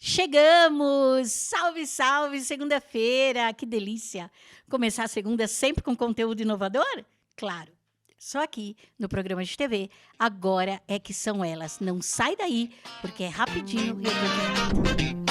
Chegamos! Salve, salve! Segunda-feira, que delícia! Começar a segunda sempre com conteúdo inovador? Claro, só aqui no programa de TV. Agora é que são elas. Não sai daí, porque é rapidinho e eu tô de volta.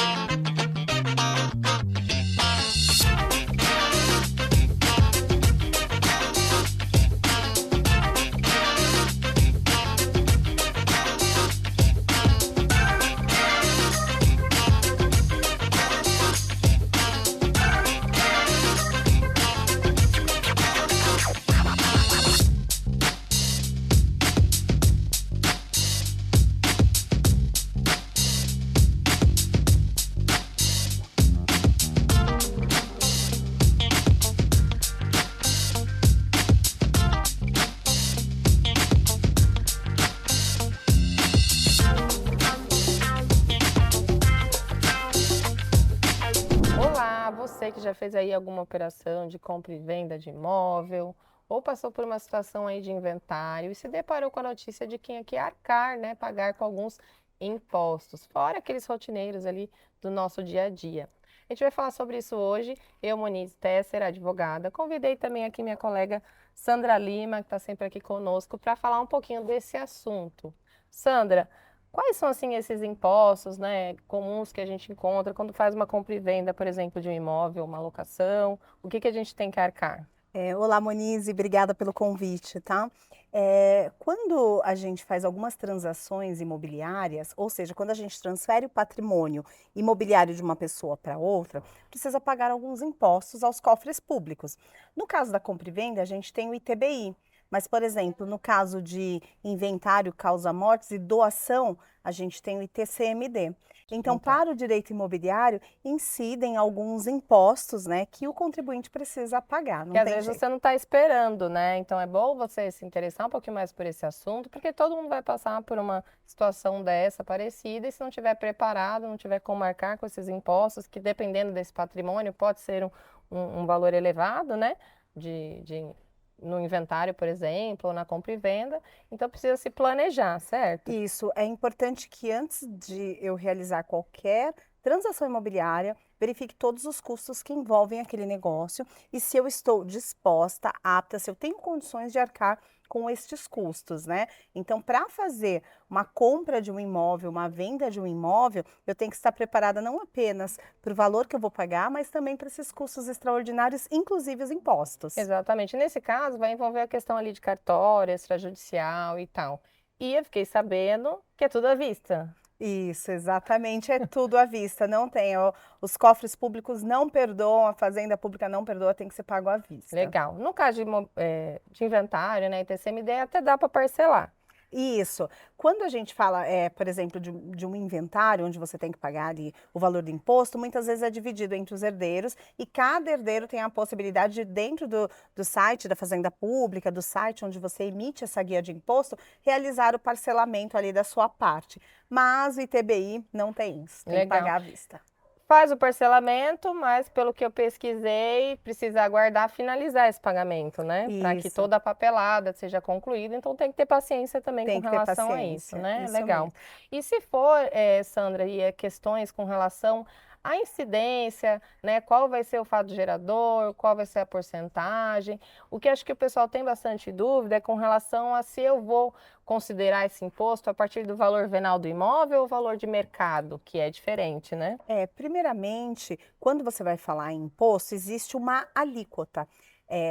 Olá, você que já fez aí alguma operação de compra e venda de imóvel, ou passou por uma situação aí de inventário e se deparou com a notícia de que tinha que arcar, né, pagar com alguns impostos, fora aqueles rotineiros ali do nosso dia a dia. A gente vai falar sobre isso hoje. Eu, Moniz Tesser, advogada, convidei também aqui minha colega Sandra Lima, que está sempre aqui conosco, para falar um pouquinho desse assunto. Sandra, quais são, assim, esses impostos, né, comuns que a gente encontra quando faz uma compra e venda, por exemplo, de um imóvel, uma locação? O que a gente tem que arcar? Olá, Monize, obrigada pelo convite, tá? Quando a gente faz algumas transações imobiliárias, ou seja, quando a gente transfere o patrimônio imobiliário de uma pessoa para outra, precisa pagar alguns impostos aos cofres públicos. No caso da compra e venda, a gente tem o ITBI, mas, por exemplo, no caso de inventário, causa-mortes e doação, a gente tem o ITCMD. Então, Então, para o direito imobiliário, incidem alguns impostos, né, que o contribuinte precisa pagar, que não às tem vezes jeito. você não está esperando, né? Então é bom você se interessar um pouquinho mais por esse assunto, porque todo mundo vai passar por uma situação dessa parecida, e se não tiver preparado, não tiver como marcar com esses impostos, que dependendo desse patrimônio pode ser um valor elevado, né? No inventário, por exemplo, ou na compra e venda, então precisa se planejar, certo? Isso, é importante que antes de eu realizar qualquer transação imobiliária, verifique todos os custos que envolvem aquele negócio e se eu estou disposta, apta, se eu tenho condições de arcar com estes custos, né? Então, para fazer uma compra de um imóvel, uma venda de um imóvel, eu tenho que estar preparada não apenas para o valor que eu vou pagar, mas também para esses custos extraordinários, inclusive os impostos. Exatamente. Nesse caso, vai envolver a questão ali de cartório, extrajudicial e tal. E eu fiquei sabendo que é tudo à vista. Isso, exatamente, é tudo à vista, não tem, os cofres públicos não perdoam, a fazenda pública não perdoa, tem que ser pago à vista. Legal. No caso de inventário, né, ITCMD, até dá para parcelar. Isso, quando a gente fala, por exemplo, de um inventário, onde você tem que pagar ali o valor do imposto, muitas vezes é dividido entre os herdeiros e cada herdeiro tem a possibilidade de, dentro do site da Fazenda Pública, do site onde você emite essa guia de imposto, realizar o parcelamento ali da sua parte. Mas o ITBI não tem isso, tem que Legal. pagar à vista. Faz o parcelamento, mas pelo que eu pesquisei, precisa aguardar finalizar esse pagamento, né? Para que Isso. toda a papelada seja concluída. Então tem que ter paciência também com Tem que ter relação a isso, paciência, né? isso Legal. mesmo. E se for, Sandra, questões com relação à incidência, né? Qual vai ser o fato gerador, qual vai ser a porcentagem? O que acho que o pessoal tem bastante dúvida é com relação a se eu vou considerar esse imposto a partir do valor venal do imóvel ou valor de mercado, que é diferente, né? Primeiramente, quando você vai falar em imposto, existe uma alíquota,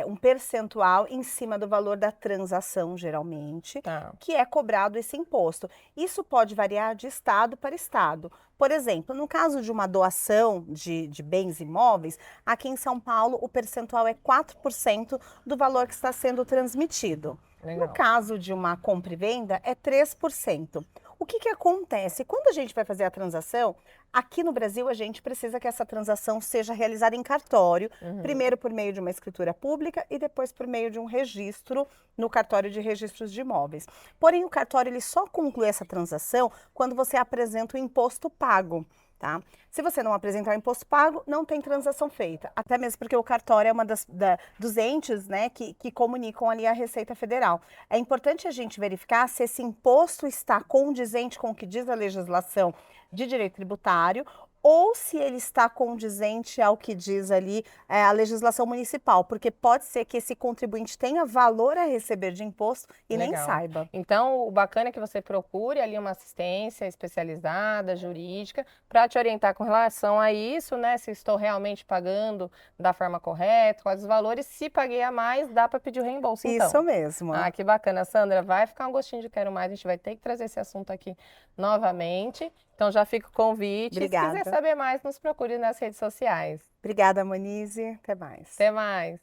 um percentual em cima do valor da transação, geralmente, Tá. que é cobrado esse imposto. Isso pode variar de estado para estado. Por exemplo, no caso de uma doação de bens imóveis, aqui em São Paulo o percentual é 4% do valor que está sendo transmitido. No Legal. caso de uma compra e venda, é 3%. O que acontece? Quando a gente vai fazer a transação, aqui no Brasil a gente precisa que essa transação seja realizada em cartório, Uhum. primeiro por meio de uma escritura pública e depois por meio de um registro no cartório de registros de imóveis. Porém, o cartório ele só conclui essa transação quando você apresenta o imposto pago. Tá? Se você não apresentar o imposto pago, não tem transação feita. Até mesmo porque o cartório é uma dos entes, né, que comunicam ali a Receita Federal. É importante a gente verificar se esse imposto está condizente com o que diz a legislação de direito tributário ou se ele está condizente ao que diz ali a legislação municipal, porque pode ser que esse contribuinte tenha valor a receber de imposto e nem Legal. saiba. Então, o bacana é que você procure ali uma assistência especializada, jurídica, para te orientar com relação a isso, né? Se estou realmente pagando da forma correta, quais os valores. Se paguei a mais, dá para pedir o reembolso, então. Isso mesmo. Ah, que bacana, Sandra. Vai ficar um gostinho de quero mais. A gente vai ter que trazer esse assunto aqui novamente. Então, já fica o convite. Obrigada. Se quiser saber mais, nos procure nas redes sociais. Obrigada, Monize. Até mais. Até mais.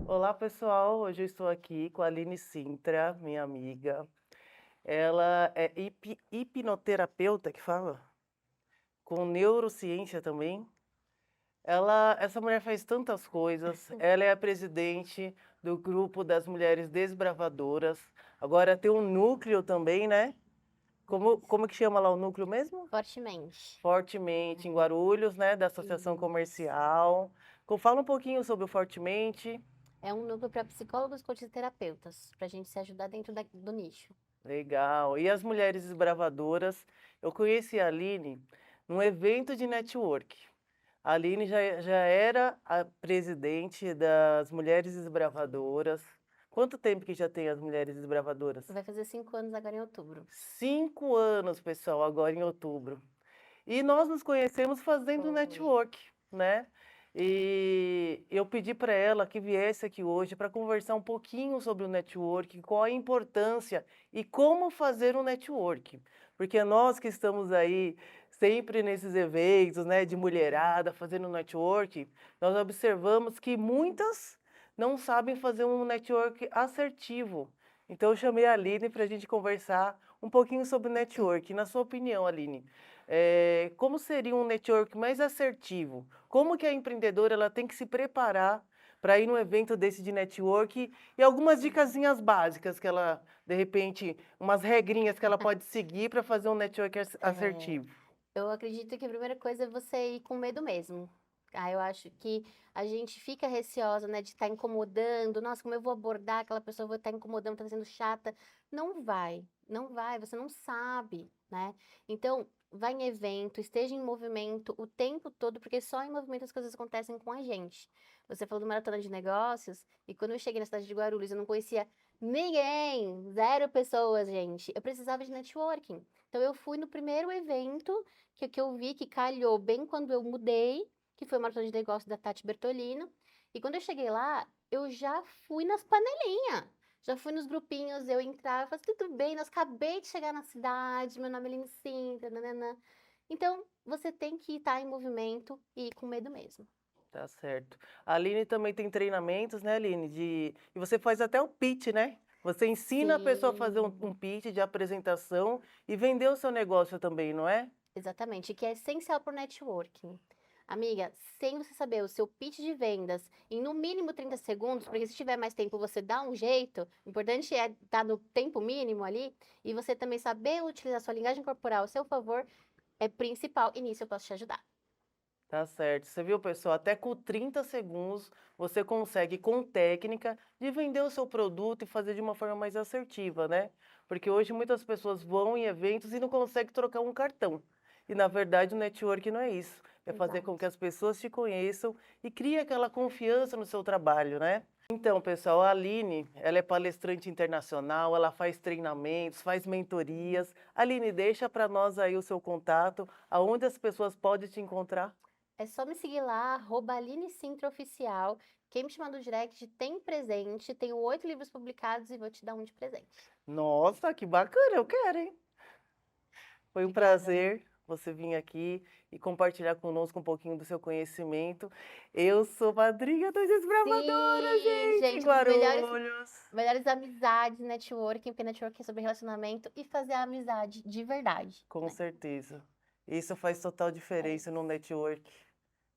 Olá, pessoal. Hoje eu estou aqui com a Aline Sintra, minha amiga. Ela é hipnoterapeuta, que fala? Com neurociência também. Essa mulher faz tantas coisas. Ela é a presidente do grupo das mulheres desbravadoras. Agora tem um núcleo também, né? Como que chama lá o núcleo mesmo? Fortemente. Fortemente, em Guarulhos, né? Da Associação Comercial. Fala um pouquinho sobre o Fortemente. É um núcleo para psicólogos, coaches e terapeutas, para a gente se ajudar dentro do nicho. Legal. E as mulheres desbravadoras? Eu conheci a Aline num evento de network. A Aline já era a presidente das Mulheres Desbravadoras. Quanto tempo que já tem as Mulheres Desbravadoras? Vai fazer 5 anos agora em outubro. 5 anos, pessoal, agora em outubro. E nós nos conhecemos fazendo Foi. network, né? E eu pedi para ela que viesse aqui hoje para conversar um pouquinho sobre o network, qual a importância e como fazer um network. Porque nós que estamos aí sempre nesses eventos, né, de mulherada, fazendo network, nós observamos que muitas não sabem fazer um network assertivo. Então eu chamei a Aline para a gente conversar um pouquinho sobre network. Na sua opinião, Aline, como seria um network mais assertivo? Como que a empreendedora ela tem que se preparar para ir num evento desse de network e algumas dicasinhas básicas que ela, de repente, umas regrinhas que ela pode seguir para fazer um network assertivo? Eu acredito que a primeira coisa é você ir com medo mesmo. Eu acho que a gente fica receosa, né, de estar incomodando. Nossa, como eu vou abordar aquela pessoa, vou estar incomodando, está sendo chata. Não vai, você não sabe, né? Então, vai em evento, esteja em movimento o tempo todo, porque só em movimento as coisas acontecem com a gente. Você falou do Maratona de Negócios, e quando eu cheguei na cidade de Guarulhos, eu não conhecia ninguém, 0 pessoas, gente. Eu precisava de networking. Então, eu fui no primeiro evento que eu vi que calhou bem quando eu mudei, que foi o Maratona de Negócios da Tati Bertolino. E quando eu cheguei lá, eu já fui nas panelinhas. Já fui nos grupinhos, eu entrava, falei, tudo bem, nós acabei de chegar na cidade, meu nome é Aline Sintra, nananã. Então, você tem que estar em movimento e ir com medo mesmo. Tá certo. A Aline também tem treinamentos, né, Aline? E você faz até o pitch, né? Você ensina a pessoa a fazer um pitch de apresentação e vender o seu negócio também, não é? Exatamente, que é essencial para o networking. Amiga, sem você saber o seu pitch de vendas em no mínimo 30 segundos, porque se tiver mais tempo você dá um jeito, o importante é estar no tempo mínimo ali, e você também saber utilizar sua linguagem corporal a seu favor, é principal, e nisso eu posso te ajudar. Tá certo. Você viu, pessoal? Até com 30 segundos você consegue, com técnica, de vender o seu produto e fazer de uma forma mais assertiva, né? Porque hoje muitas pessoas vão em eventos e não conseguem trocar um cartão. E, na verdade, o network não é isso. É fazer com que as pessoas te conheçam e crie aquela confiança no seu trabalho, né? Então, pessoal, a Aline, ela é palestrante internacional, ela faz treinamentos, faz mentorias. Aline, deixa para nós aí o seu contato, aonde as pessoas podem te encontrar. É só me seguir lá, @AlineCintraOficial. Quem me chamar no direct tem presente. Tenho 8 livros publicados e vou te dar um de presente. Nossa, que bacana, eu quero, hein? Foi um Obrigada. prazer você vir aqui e compartilhar conosco um pouquinho do seu conhecimento. Eu sou madrinha das Desbravadoras, Sim, gente, em melhores, Guarulhos. melhores amizades, networking, porque networking é sobre relacionamento e fazer a amizade de verdade. Com né? certeza. Isso faz total diferença no network.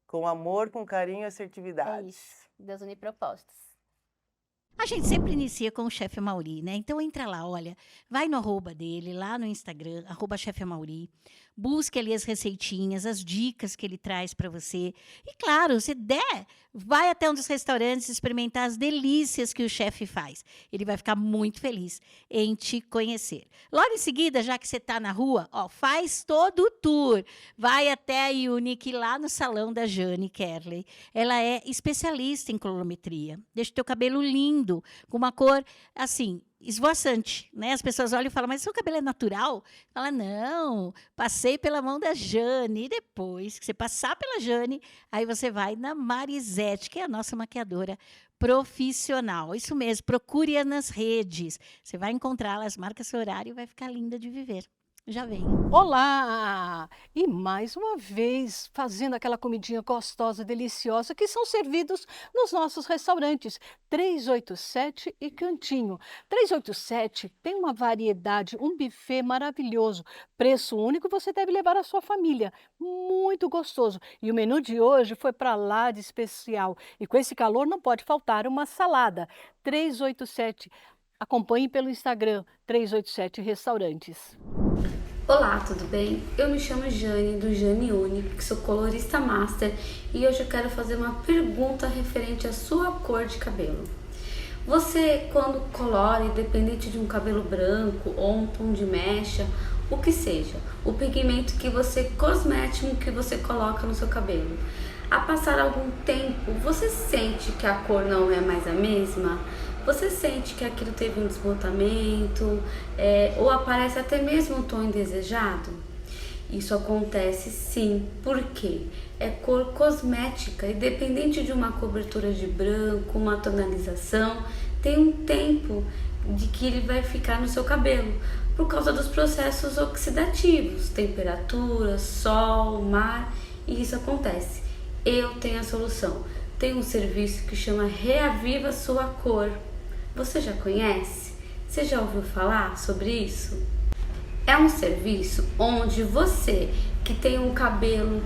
Com amor, com carinho e É assertividade. isso. Deus une propostas. A gente sempre inicia com o chefe Mauri, né? Então entra lá, olha, vai no arroba dele, lá no Instagram, @chefe Mauri. busque ali as receitinhas, as dicas que ele traz para você. E claro, se der, vai até um dos restaurantes experimentar as delícias que o chefe faz. Ele vai ficar muito feliz em te conhecer. Logo em seguida, já que você está na rua, ó, faz todo o tour. Vai até a Unique lá no salão da Jane Kerley. Ela é especialista em colorimetria. Deixa o teu cabelo lindo, com uma cor assim, esvoaçante, né? As pessoas olham e falam, mas seu cabelo é natural? Fala, não, passei pela mão da Jane. E depois que você passar pela Jane, aí você vai na Marisete, que é a nossa maquiadora profissional. Isso mesmo, procure-a nas redes. Você vai encontrá-la, as marca seu horário e vai ficar linda de viver. Já vem. Olá! E mais uma vez fazendo aquela comidinha gostosa, deliciosa que são servidos nos nossos restaurantes 387 e Cantinho. 387 tem uma variedade, um buffet maravilhoso, preço único, você deve levar a sua família, muito gostoso. E o menu de hoje foi para lá de especial e com esse calor não pode faltar uma salada. 387, acompanhe pelo Instagram 387 Restaurantes. Olá, tudo bem? Eu me chamo Jane, do Jane Unique, sou colorista master e hoje eu quero fazer uma pergunta referente à sua cor de cabelo. Você, quando colore, independente de um cabelo branco ou um tom de mecha, o que seja, o pigmento cosmético que você coloca no seu cabelo, a passar algum tempo, você sente que a cor não é mais a mesma? Você sente que aquilo teve um desbotamento, ou aparece até mesmo um tom indesejado? Isso acontece sim, porque é cor cosmética, independente de uma cobertura de branco, uma tonalização, tem um tempo de que ele vai ficar no seu cabelo, por causa dos processos oxidativos, temperatura, sol, mar, e isso acontece. Eu tenho a solução, tem um serviço que chama Reaviva Sua Cor. Você já conhece? Você já ouviu falar sobre isso? É um serviço onde você que tem um cabelo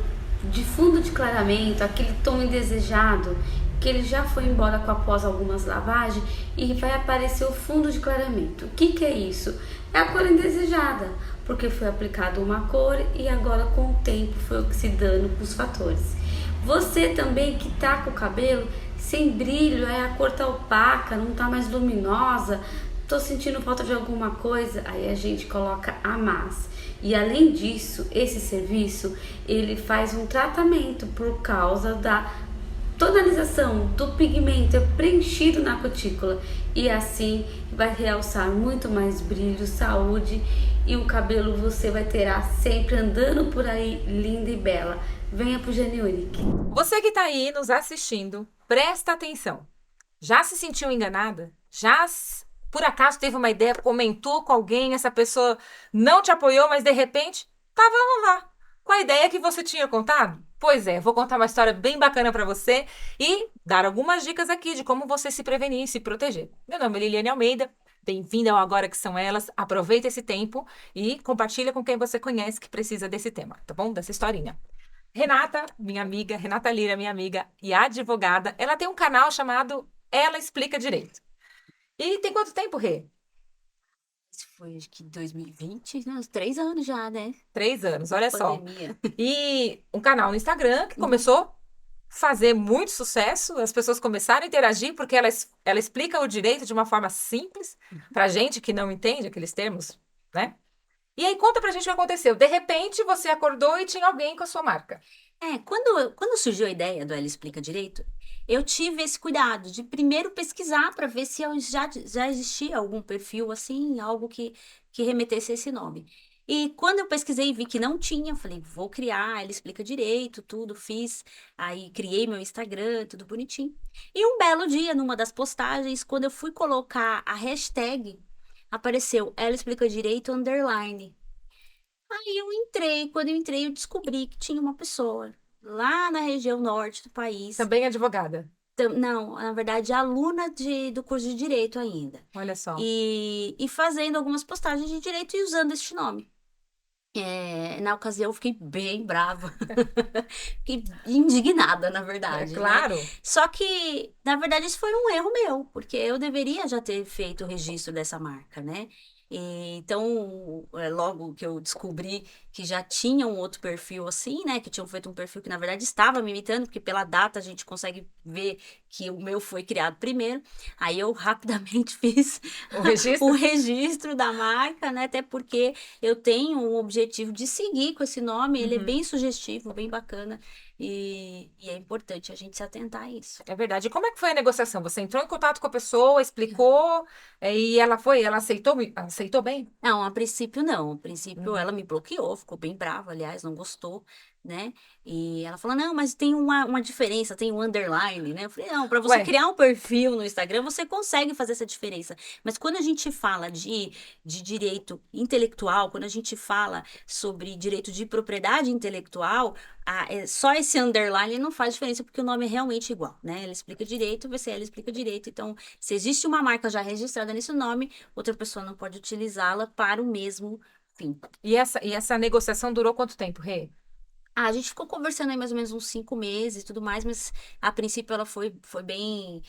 de fundo de clareamento, aquele tom indesejado, que ele já foi embora após algumas lavagens e vai aparecer o fundo de clareamento. O que é isso? É a cor indesejada, porque foi aplicada uma cor e agora com o tempo foi oxidando com os fatores. Você também que tá com o cabelo sem brilho, a cor tá opaca, não tá mais luminosa, tô sentindo falta de alguma coisa, aí a gente coloca a massa. E além disso, esse serviço, ele faz um tratamento por causa da tonalização do pigmento preenchido na cutícula e assim vai realçar muito mais brilho, saúde e o cabelo você vai terá sempre andando por aí linda e bela. Venha pro Jane Unique. Você que tá aí nos assistindo, presta atenção. Já se sentiu enganada? Por acaso teve uma ideia, comentou com alguém, essa pessoa não te apoiou, mas de repente tava lá com a ideia que você tinha contado? Pois é, vou contar uma história bem bacana para você e dar algumas dicas aqui de como você se prevenir e se proteger. Meu nome é Liliane Almeida, bem-vinda ao Agora Que São Elas. Aproveita esse tempo e compartilha com quem você conhece que precisa desse tema, tá bom? Dessa historinha. Renata, minha amiga, Renata Lira, minha amiga e advogada, ela tem um canal chamado Ela Explica Direito. E tem quanto tempo, Rê? Isso foi, acho que 2020, uns 3 anos já, né? 3 anos, olha só. Pandemia. E um canal no Instagram que começou a fazer muito sucesso, as pessoas começaram a interagir porque ela explica o direito de uma forma simples pra gente que não entende aqueles termos, né? E aí conta pra gente o que aconteceu. De repente você acordou e tinha alguém com a sua marca. Quando surgiu a ideia do Ela Explica Direito, eu tive esse cuidado de primeiro pesquisar para ver se já existia algum perfil assim, algo que remetesse a esse nome. E quando eu pesquisei e vi que não tinha, eu falei, vou criar, Ela Explica Direito, tudo, fiz. Aí criei meu Instagram, tudo bonitinho. E um belo dia, numa das postagens, quando eu fui colocar a hashtag, apareceu Ela Explica Direito _. Aí quando eu entrei, eu descobri que tinha uma pessoa lá na região norte do país. Também advogada. Não, na verdade, aluna do curso de Direito ainda. Olha só. E fazendo algumas postagens de Direito e usando este nome. Na ocasião, eu fiquei bem brava. Fiquei indignada, na verdade. Claro. Né? Só que, na verdade, isso foi um erro meu, porque eu deveria já ter feito o registro dessa marca, né? Então, logo que eu descobri que já tinham um outro perfil assim, né? Que tinham feito um perfil que na verdade estava me imitando, porque pela data a gente consegue ver que o meu foi criado primeiro. Aí eu rapidamente fiz O registro? o registro da marca, né? Até porque eu tenho um objetivo de seguir com esse nome, ele é Uhum. bem sugestivo, bem bacana. E é importante a gente se atentar a isso. É verdade. E como é que foi a negociação? Você entrou em contato com a pessoa, explicou, e ela aceitou bem? Não, a princípio não. A princípio Uhum. ela me bloqueou, ficou bem brava, aliás, não gostou, né? E ela falou, não, mas tem uma diferença, tem um underline, né? Eu falei, não, para você Ué. criar um perfil no Instagram, você consegue fazer essa diferença. Mas quando a gente fala de direito intelectual, quando a gente fala sobre direito de propriedade intelectual, só esse underline não faz diferença, porque o nome é realmente igual, né? Ela explica direito, ela explica direito. Então, se existe uma marca já registrada nesse nome, outra pessoa não pode utilizá-la para o mesmo fim. E essa negociação durou quanto tempo, Rê? A gente ficou conversando aí mais ou menos uns 5 meses e tudo mais, mas a princípio ela foi bem,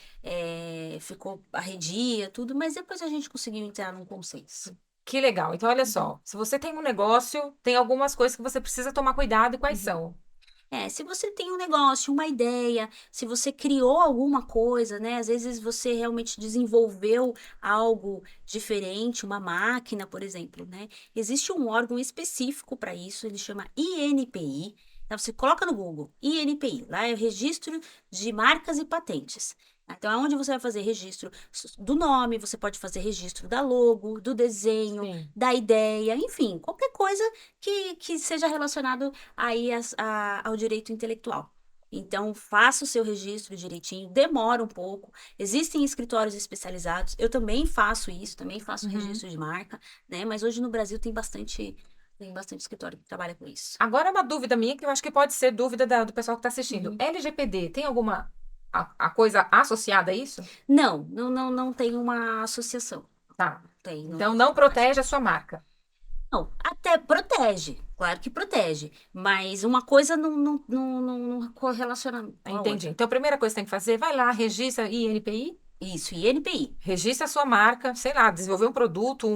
ficou arredia, tudo, mas depois a gente conseguiu entrar num consenso. Que legal. Então, olha só, se você tem um negócio, tem algumas coisas que você precisa tomar cuidado, e quais são? Se você tem um negócio, uma ideia, se você criou alguma coisa, né? Às vezes você realmente desenvolveu algo diferente, uma máquina, por exemplo, né? Existe um órgão específico para isso, ele chama INPI. Então, você coloca no Google, INPI, lá é o Registro de Marcas e Patentes. Então, é onde você vai fazer registro do nome, você pode fazer registro da logo, do desenho, Sim. da ideia, enfim, qualquer coisa que seja relacionado aí ao direito intelectual. Então, faça o seu registro direitinho, demora um pouco. Existem escritórios especializados, eu também faço isso, também faço registro de marca, né? Mas hoje no Brasil tem bastante escritório que trabalha com isso. Agora, uma dúvida minha, que eu acho que pode ser dúvida do pessoal que está assistindo. LGPD, tem alguma a coisa associada a isso? Não tem uma associação. Tá. Tem, Então, não protege a sua marca. Não, até protege, claro que protege, mas uma coisa não correlaciona com a Entendi. outra. Então, a primeira coisa que você tem que fazer, vai lá, registra INPI, Isso, INPI. registra a sua marca, sei lá, desenvolver um produto,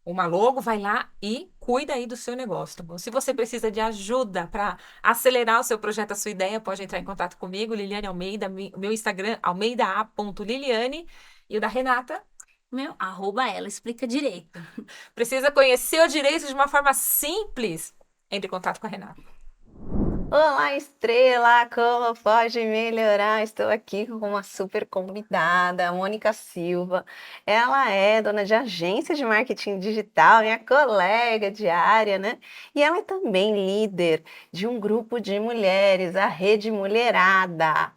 uma logo, vai lá e cuida aí do seu negócio, tá bom? Se você precisa de ajuda para acelerar o seu projeto, a sua ideia, pode entrar em contato comigo, Liliane Almeida, meu Instagram, almeida.liliane, e o da Renata. @ela explica direito. Precisa conhecer o direito de uma forma simples? Entre em contato com a Renata. Olá, estrela! Como pode melhorar? Estou aqui com uma super convidada, a Mônica Silva. Ela é dona de agência de marketing digital, minha colega de área, né? E ela é também líder de um grupo de mulheres, a Rede Mulherada.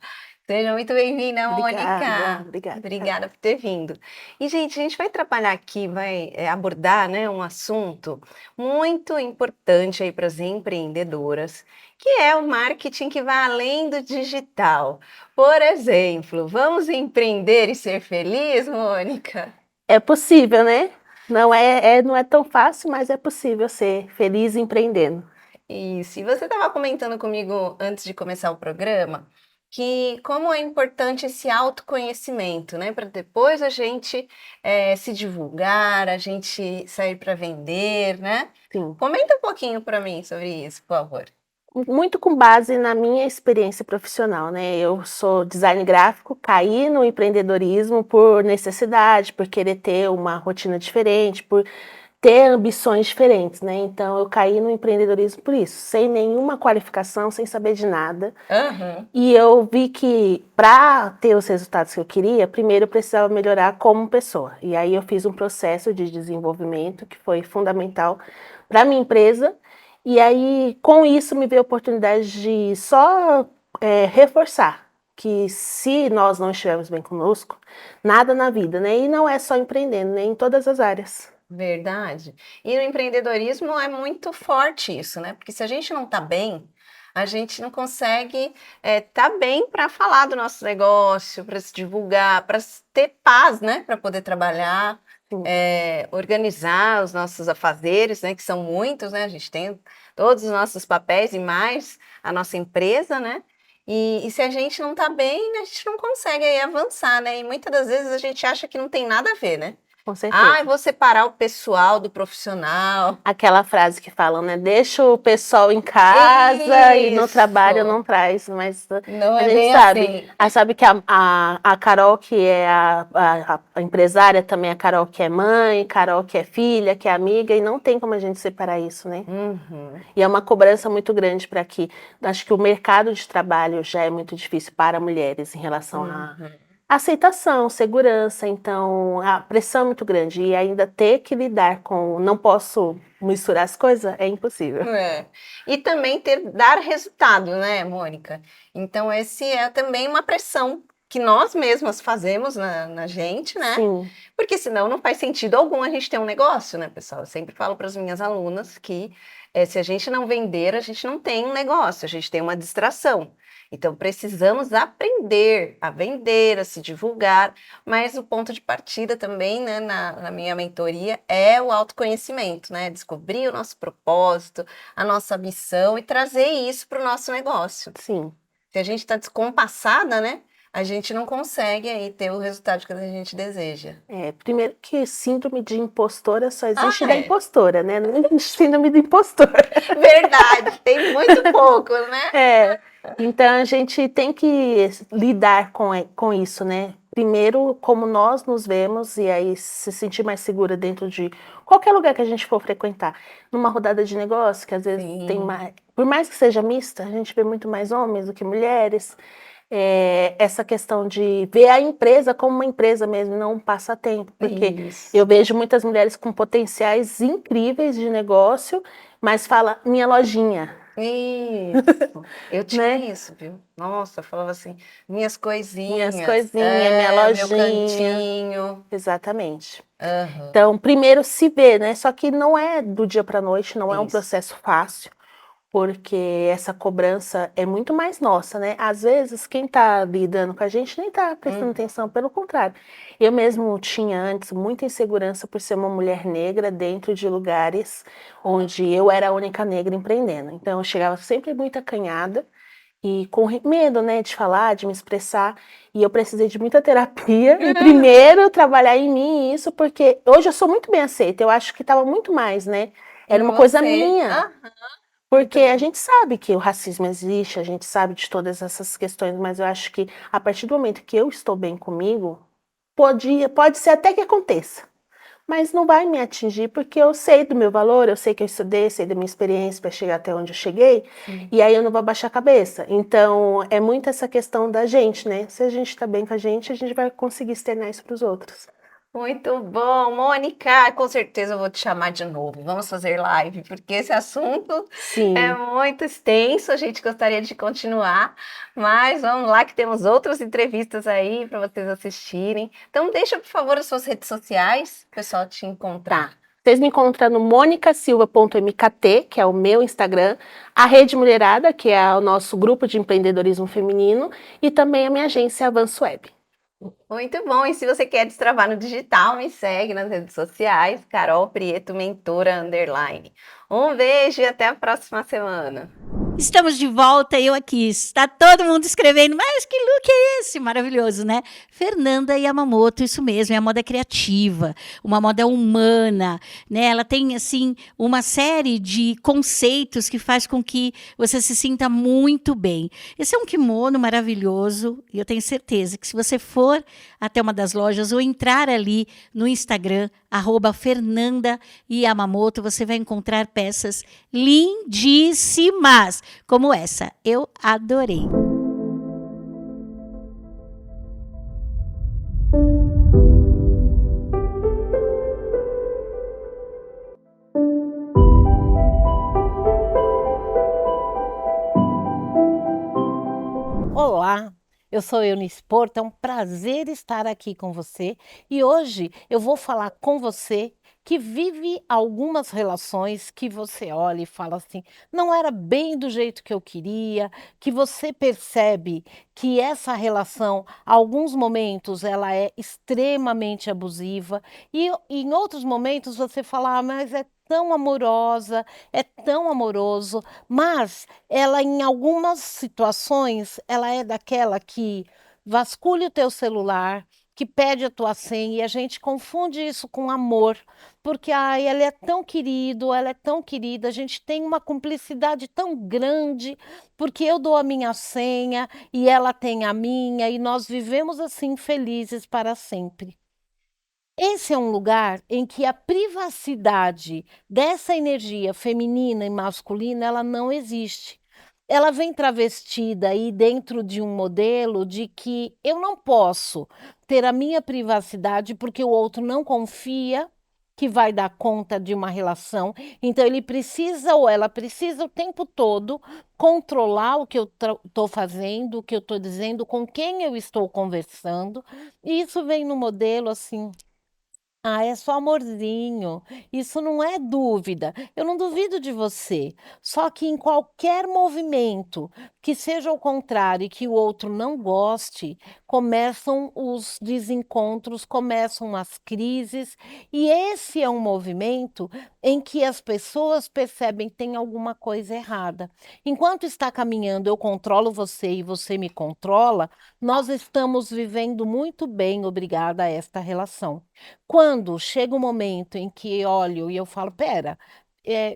Seja muito bem-vinda, Mônica. Obrigada. Obrigada por ter vindo. E, gente, a gente vai trabalhar aqui, vai abordar, né, um assunto muito importante aí para as empreendedoras, que é o marketing que vai além do digital. Por exemplo, vamos empreender e ser feliz, Mônica? É possível, né? Não é tão fácil, mas é possível ser feliz empreendendo. Isso. E você estava comentando comigo antes de começar o programa que como é importante esse autoconhecimento, né? Para depois a gente se divulgar, a gente sair para vender, né? Sim. Comenta um pouquinho para mim sobre isso, por favor. Muito com base na minha experiência profissional, né? Eu sou design gráfico, caí no empreendedorismo por necessidade, por querer ter uma rotina diferente, por ter ambições diferentes, né? Então eu caí no empreendedorismo por isso, sem nenhuma qualificação, sem saber de nada. Uhum. E eu vi que para ter os resultados que eu queria, primeiro eu precisava melhorar como pessoa. E aí eu fiz um processo de desenvolvimento que foi fundamental para a minha empresa. E aí, com isso, me veio a oportunidade de só reforçar que se nós não estivermos bem conosco, nada na vida, né? E não é só empreendendo, né? Em todas as áreas. Verdade. E no empreendedorismo é muito forte isso, né? Porque se a gente não está bem, a gente não consegue estar bem para falar do nosso negócio, para se divulgar, para ter paz, né? Para poder trabalhar, organizar os nossos afazeres, né? Que são muitos, né? A gente tem todos os nossos papéis e mais a nossa empresa, né? E se a gente não está bem, a gente não consegue aí avançar, né? E muitas das vezes a gente acha que não tem nada a ver, né? Com certeza. Ah, eu vou separar o pessoal do profissional. Aquela frase que falam, né? Deixa o pessoal em casa e no trabalho Isso. não traz. Mas Não a é gente bem sabe. assim. A sabe que a Carol, que é a empresária, também a Carol que é mãe, Carol que é filha, que é amiga, e não tem como a gente separar isso, né? Uhum. E é uma cobrança muito grande para que. Acho que o mercado de trabalho já é muito difícil para mulheres em relação a aceitação, segurança, então a pressão é muito grande e ainda ter que lidar com não posso misturar as coisas é impossível. É. E também dar resultado, né, Mônica? Então, esse é também uma pressão que nós mesmas fazemos na gente, né? Sim, Porque senão não faz sentido algum a gente ter um negócio, né, pessoal? Eu sempre falo para as minhas alunas que se a gente não vender, a gente não tem um negócio, a gente tem uma distração. Então, precisamos aprender a vender, a se divulgar, mas o ponto de partida também, né, na minha mentoria, é o autoconhecimento, né? Descobrir o nosso propósito, a nossa missão e trazer isso para o nosso negócio. sim. Se a gente está descompassada, né, a gente não consegue aí ter o resultado que a gente deseja. Primeiro que síndrome de impostora só existe Ah, da é. impostora, né? Não existe síndrome do impostor. Verdade, tem muito pouco, né? Então a gente tem que lidar com isso, né? Primeiro, como nós nos vemos e aí se sentir mais segura dentro de qualquer lugar que a gente for frequentar. Numa rodada de negócio, que às vezes tem mais, por mais que seja mista, a gente vê muito mais homens do que mulheres. Essa questão de ver a empresa como uma empresa mesmo, não um passatempo, porque Isso. eu vejo muitas mulheres com potenciais incríveis de negócio, mas fala minha lojinha. Isso, eu tinha Né? isso, viu? Nossa, eu falava assim, minhas coisinhas, Minha meu lojinha. cantinho. Exatamente. Aham. Então, primeiro se vê, né? Só que não é do dia para a noite, não é um Isso. processo fácil, porque essa cobrança é muito mais nossa, né? Às vezes, quem tá lidando com a gente nem tá prestando atenção, pelo contrário. Eu mesmo tinha antes muita insegurança por ser uma mulher negra dentro de lugares onde eu era a única negra empreendendo. Então, eu chegava sempre muito acanhada e com medo, né, de falar, de me expressar. E eu precisei de muita terapia e primeiro trabalhar em mim isso, porque hoje eu sou muito bem aceita. Eu acho que estava muito mais, né? Era uma coisa minha. Porque a gente sabe que o racismo existe, a gente sabe de todas essas questões, mas eu acho que a partir do momento que eu estou bem comigo, pode ser até que aconteça, mas não vai me atingir porque eu sei do meu valor, eu sei que eu estudei, sei da minha experiência para chegar até onde eu cheguei, e aí eu não vou abaixar a cabeça. Então, é muito essa questão da gente, né? Se a gente está bem com a gente vai conseguir externar isso para os outros. Muito bom, Mônica, com certeza eu vou te chamar de novo. Vamos fazer live, porque esse assunto Sim. é muito extenso, a gente gostaria de continuar, mas vamos lá que temos outras entrevistas aí para vocês assistirem. Então deixa, por favor, as suas redes sociais, o pessoal te encontrar. Vocês me encontram no monicasilva.mkt, que é o meu Instagram, a Rede Mulherada, que é o nosso grupo de empreendedorismo feminino, e também a minha agência Avanço Web. Muito bom, e se você quer destravar no digital, me segue nas redes sociais, Carol Prieto Mentora _. Um beijo e até a próxima semana. Estamos de volta, eu aqui. Está todo mundo escrevendo, mas que look é esse? Maravilhoso, né? Fernanda Yamamoto, isso mesmo, é a moda criativa, uma moda humana, né? Ela tem, assim, uma série de conceitos que faz com que você se sinta muito bem. Esse é um kimono maravilhoso e eu tenho certeza que se você for até uma das lojas ou entrar ali no Instagram, @Fernanda Yamamoto, você vai encontrar peças lindíssimas, como essa. Eu adorei. Olá, eu sou Eunice Porto, é um prazer estar aqui com você e hoje eu vou falar com você que vive algumas relações que você olha e fala assim, não era bem do jeito que eu queria, que você percebe que essa relação, alguns momentos, ela é extremamente abusiva e em outros momentos você fala, mas é tão amorosa, é tão amoroso, mas ela em algumas situações, ela é daquela que vasculha o teu celular, que pede a tua senha e a gente confunde isso com amor, porque ai, ela é tão querido, ela é tão querida, a gente tem uma cumplicidade tão grande, porque eu dou a minha senha e ela tem a minha e nós vivemos assim felizes para sempre. Esse é um lugar em que a privacidade dessa energia feminina e masculina, ela não existe. Ela vem travestida aí dentro de um modelo de que eu não posso ter a minha privacidade porque o outro não confia que vai dar conta de uma relação, então ele precisa ou ela precisa o tempo todo controlar o que eu estou fazendo, o que eu estou dizendo, com quem eu estou conversando, e isso vem no modelo assim. Ah, é só amorzinho. Isso não é dúvida. Eu não duvido de você. Só que em qualquer movimento que seja o contrário e que o outro não goste, começam os desencontros, começam as crises, e esse é um movimento em que as pessoas percebem que tem alguma coisa errada. Enquanto está caminhando, eu controlo você e você me controla, nós estamos vivendo muito bem, obrigada a esta relação. Quando chega o momento em que olho e eu falo: "Espera,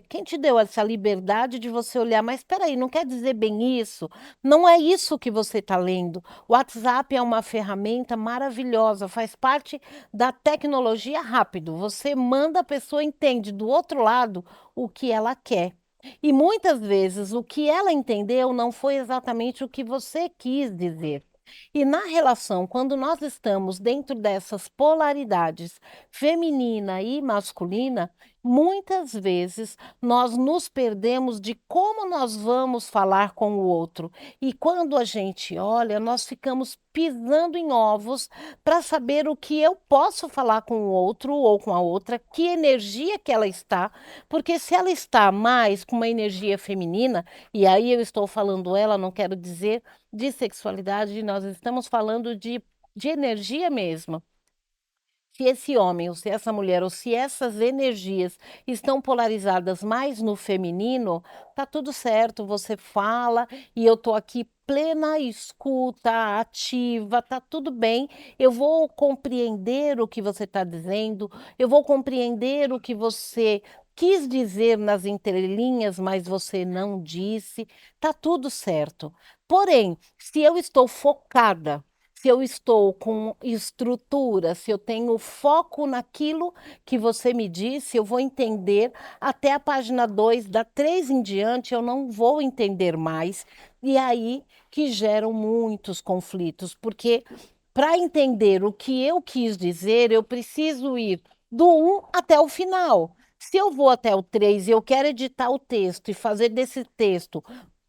quem te deu essa liberdade de você olhar? Mas espera aí, não quer dizer bem isso? Não é isso que você está lendo". O WhatsApp é uma ferramenta maravilhosa, faz parte da tecnologia rápido. Você manda, a pessoa entende do outro lado o que ela quer. E muitas vezes o que ela entendeu não foi exatamente o que você quis dizer. E na relação, quando nós estamos dentro dessas polaridades feminina e masculina, muitas vezes nós nos perdemos de como nós vamos falar com o outro. E quando a gente olha, nós ficamos pisando em ovos para saber o que eu posso falar com o outro ou com a outra, que energia que ela está, porque se ela está mais com uma energia feminina, e aí eu estou falando ela, não quero dizer de sexualidade, nós estamos falando de energia mesmo. Se esse homem, ou se essa mulher, ou se essas energias estão polarizadas mais no feminino, tá tudo certo, você fala e eu tô aqui plena escuta, ativa, tá tudo bem. Eu vou compreender o que você está dizendo, eu vou compreender o que você quis dizer nas entrelinhas, mas você não disse, tá tudo certo. Porém, se eu estou focada, se eu estou com estrutura, se eu tenho foco naquilo que você me disse, eu vou entender até a página 2, da 3 em diante, eu não vou entender mais. E aí que geram muitos conflitos, porque para entender o que eu quis dizer, eu preciso ir do 1 até o final. Se eu vou até o 3 e eu quero editar o texto e fazer desse texto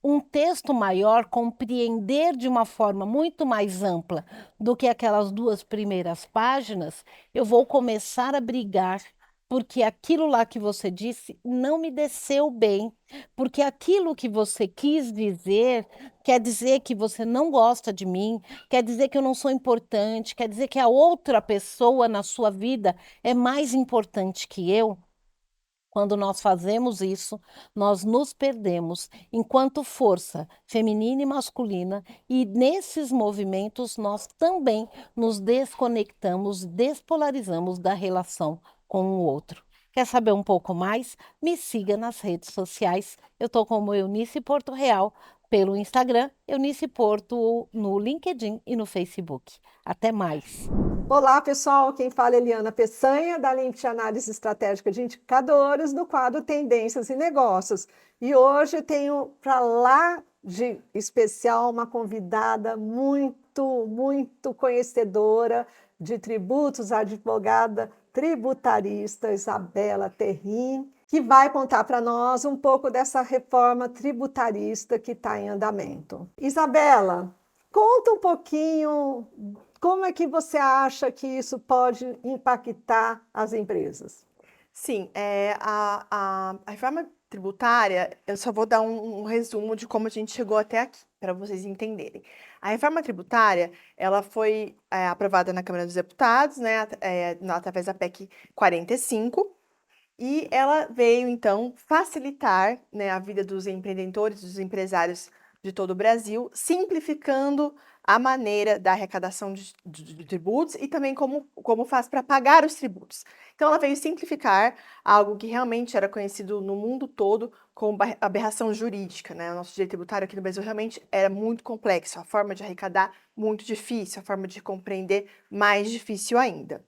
um texto maior, compreender de uma forma muito mais ampla do que aquelas 2 primeiras páginas, eu vou começar a brigar, porque aquilo lá que você disse não me desceu bem, porque aquilo que você quis dizer, quer dizer que você não gosta de mim, quer dizer que eu não sou importante, quer dizer que a outra pessoa na sua vida é mais importante que eu. Quando nós fazemos isso, nós nos perdemos enquanto força feminina e masculina, e nesses movimentos nós também nos desconectamos, despolarizamos da relação com o outro. Quer saber um pouco mais? Me siga nas redes sociais. Eu estou como Eunice Porto Real pelo Instagram, Eunice Porto no LinkedIn e no Facebook. Até mais! Olá, pessoal. Quem fala é Eliana Peçanha, da Link de Análise Estratégica de Indicadores, do quadro Tendências e Negócios. E hoje tenho para lá de especial uma convidada muito conhecedora de tributos, a advogada tributarista Isabela Terrim, que vai contar para nós um pouco dessa reforma tributarista que está em andamento. Isabela, conta um pouquinho. Como é que você acha que isso pode impactar as empresas? Sim, a reforma tributária, eu só vou dar um resumo de como a gente chegou até aqui, para vocês entenderem. A reforma tributária, ela foi aprovada na Câmara dos Deputados, né, através da PEC 45, e ela veio, então, facilitar, né, a vida dos empreendedores, dos empresários de todo o Brasil, simplificando a maneira da arrecadação de tributos e também como faz para pagar os tributos. Então, ela veio simplificar algo que realmente era conhecido no mundo todo como aberração jurídica, né? O nosso direito tributário aqui no Brasil realmente era muito complexo, a forma de arrecadar muito difícil, a forma de compreender mais difícil ainda.